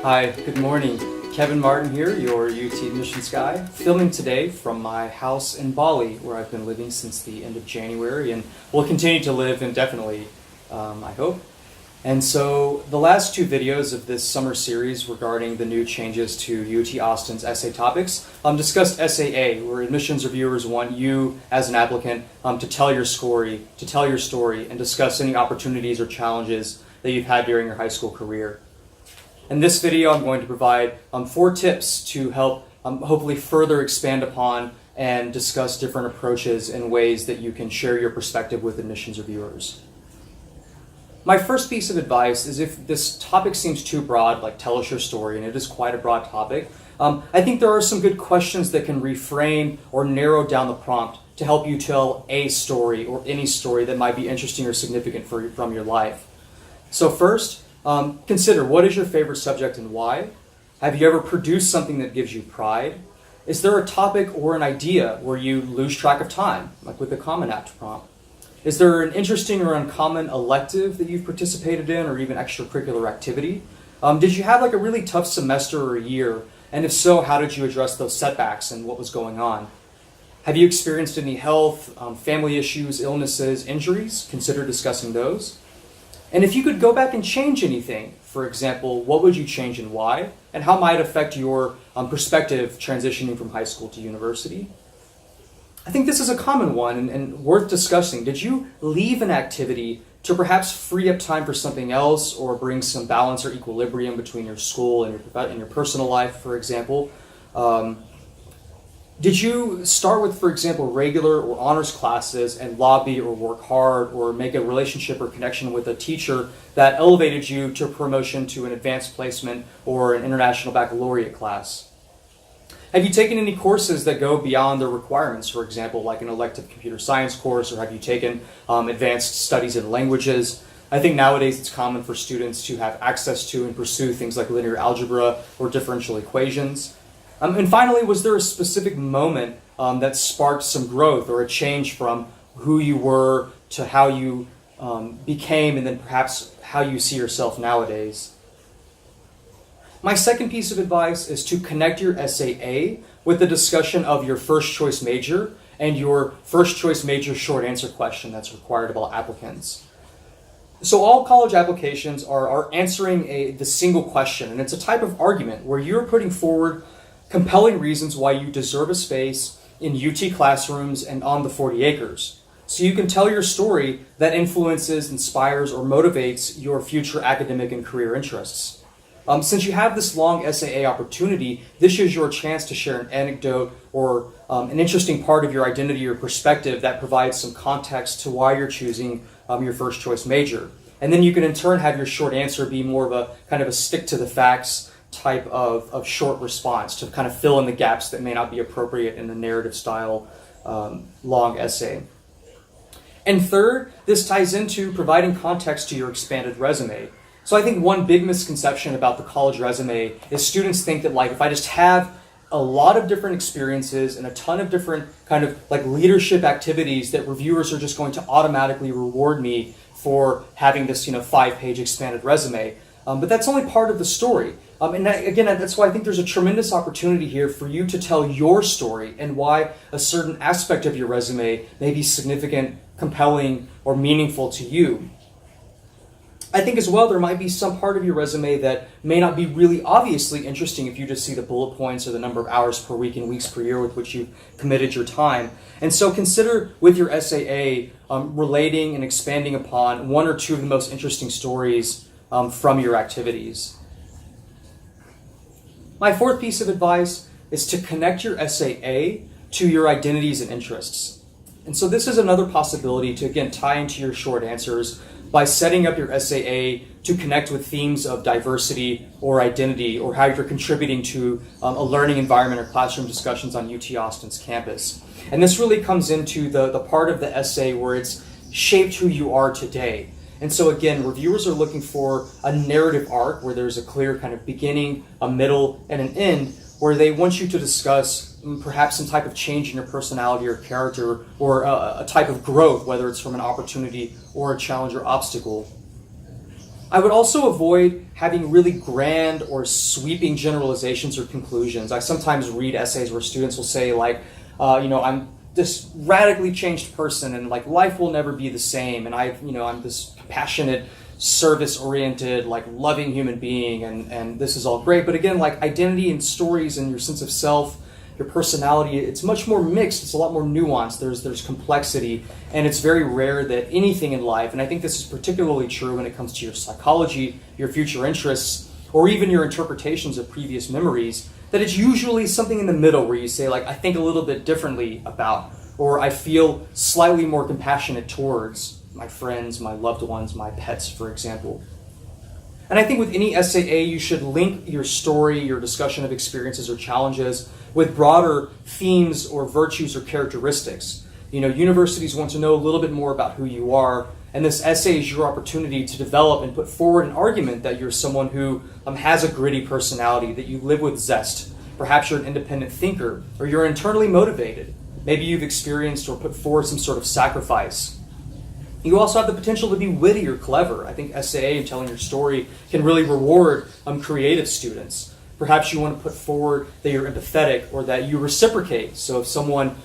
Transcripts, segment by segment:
Hi, good morning. Kevin Martin here, your UT admissions guy, filming today from my house in Bali, where I've been living since the end of January and will continue to live indefinitely, I hope. And so the last two videos of this summer series regarding the new changes to UT Austin's essay topics discussed SAA, where admissions reviewers want you as an applicant to tell your story, and discuss any opportunities or challenges that you've had during your high school career. In this video, I'm going to provide 4 tips to help hopefully further expand upon and discuss different approaches and ways that you can share your perspective with admissions reviewers. My first piece of advice is if this topic seems too broad, like tell us your story, and it is quite a broad topic, I think there are some good questions that can reframe or narrow down the prompt to help you tell a story or any story that might be interesting or significant from your life. So first, consider, what is your favorite subject and why? Have you ever produced something that gives you pride? Is there a topic or an idea where you lose track of time, like with the Common Apt prompt? Is there an interesting or uncommon elective that you've participated in, or even extracurricular activity? Did you have like a really tough semester or a year? And if so, how did you address those setbacks and what was going on? Have you experienced any health, family issues, illnesses, injuries? Consider discussing those. And if you could go back and change anything, for example, what would you change and why? And how might it affect your perspective transitioning from high school to university? I think this is a common one and worth discussing. Did you leave an activity to perhaps free up time for something else or bring some balance or equilibrium between your school and your personal life, for example? Did you start with, for example, regular or honors classes and lobby or work hard or make a relationship or connection with a teacher that elevated you to promotion to an advanced placement or an international baccalaureate class? Have you taken any courses that go beyond the requirements, for example, like an elective computer science course, or have you taken advanced studies in languages? I think nowadays it's common for students to have access to and pursue things like linear algebra or differential equations. And finally, was there a specific moment that sparked some growth or a change from who you were to how you became, and then perhaps how you see yourself nowadays? My second piece of advice is to connect your SAA with the discussion of your first choice major and your first choice major short answer question that's required of all applicants. So all college applications are answering the single question, and it's a type of argument where you're putting forward compelling reasons why you deserve a space in UT classrooms and on the 40 acres. So you can tell your story that influences, inspires, or motivates your future academic and career interests. Since you have this long SAA opportunity, this is your chance to share an anecdote or an interesting part of your identity or perspective that provides some context to why you're choosing your first choice major. And then you can in turn have your short answer be more of a kind of a stick to the facts type of short response to kind of fill in the gaps that may not be appropriate in the narrative style long essay. And third, this ties into providing context to your expanded resume. So I think one big misconception about the college resume is students think that, like, if I just have a lot of different experiences and a ton of different kind of like leadership activities, that reviewers are just going to automatically reward me for having this 5-page expanded resume. But that's only part of the story. And that's why I think there's a tremendous opportunity here for you to tell your story and why a certain aspect of your resume may be significant, compelling, or meaningful to you. I think as well there might be some part of your resume that may not be really obviously interesting if you just see the bullet points or the number of hours per week and weeks per year with which you've committed your time. And so consider with your SAA relating and expanding upon one or two of the most interesting stories from your activities. My fourth piece of advice is to connect your SAA to your identities and interests. And so this is another possibility to, again, tie into your short answers by setting up your SAA to connect with themes of diversity or identity, or how you're contributing to a learning environment or classroom discussions on UT Austin's campus. And this really comes into the part of the essay where it's shaped who you are today. And so again, reviewers are looking for a narrative arc where there's a clear kind of beginning, a middle, and an end, where they want you to discuss perhaps some type of change in your personality or character, or a type of growth, whether it's from an opportunity or a challenge or obstacle. I would also avoid having really grand or sweeping generalizations or conclusions. I sometimes read essays where students will say like, I'm this radically changed person and like life will never be the same. And I'm this compassionate, service-oriented, like loving human being and this is all great. But again, like identity and stories and your sense of self, your personality, it's much more mixed. It's a lot more nuanced. There's complexity, and it's very rare that anything in life, and I think this is particularly true when it comes to your psychology, your future interests, or even your interpretations of previous memories, that it's usually something in the middle where you say like, I think a little bit differently about, or I feel slightly more compassionate towards my friends, my loved ones, my pets, for example. And I think with any SAA, you should link your story, your discussion of experiences or challenges with broader themes or virtues or characteristics. Universities want to know a little bit more about who you are, and this essay is your opportunity to develop and put forward an argument that you're someone who has a gritty personality, that you live with zest. Perhaps you're an independent thinker, or you're internally motivated. Maybe you've experienced or put forward some sort of sacrifice. You also have the potential to be witty or clever. I think SAA and telling your story can really reward creative students. Perhaps you want to put forward that you're empathetic or that you reciprocate. So if someone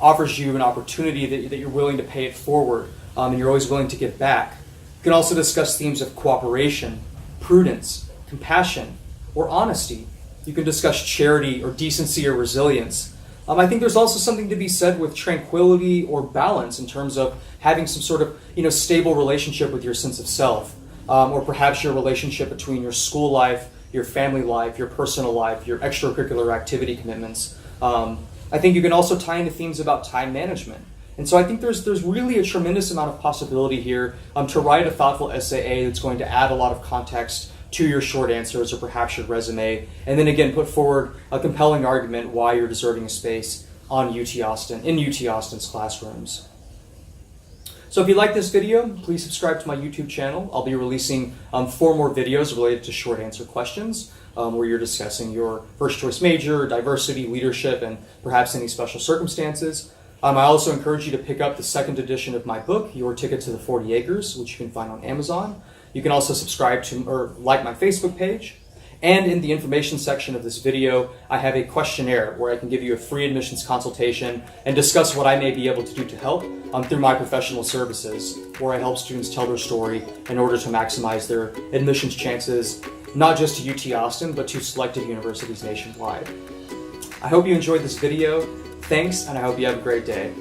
offers you an opportunity that you're willing to pay it forward and you're always willing to give back. You can also discuss themes of cooperation, prudence, compassion, or honesty. You can discuss charity or decency or resilience. I think there's also something to be said with tranquility or balance in terms of having some sort of stable relationship with your sense of self, or perhaps your relationship between your school life, your family life, your personal life, your extracurricular activity commitments. I think you can also tie into themes about time management. And so I think there's really a tremendous amount of possibility here to write a thoughtful SAA that's going to add a lot of context to your short answers or perhaps your resume, and then again put forward a compelling argument why you're deserving a space in UT Austin's classrooms. So if you like this video, please subscribe to my YouTube channel. I'll be releasing 4 more videos related to short answer questions where you're discussing your first choice major, diversity, leadership, and perhaps any special circumstances. I also encourage you to pick up the 2nd edition of my book, Your Ticket to the 40 Acres, which you can find on Amazon. You can also subscribe to or like my Facebook page. And in the information section of this video, I have a questionnaire where I can give you a free admissions consultation and discuss what I may be able to do to help through my professional services, where I help students tell their story in order to maximize their admissions chances, not just to UT Austin, but to selected universities nationwide. I hope you enjoyed this video. Thanks, and I hope you have a great day.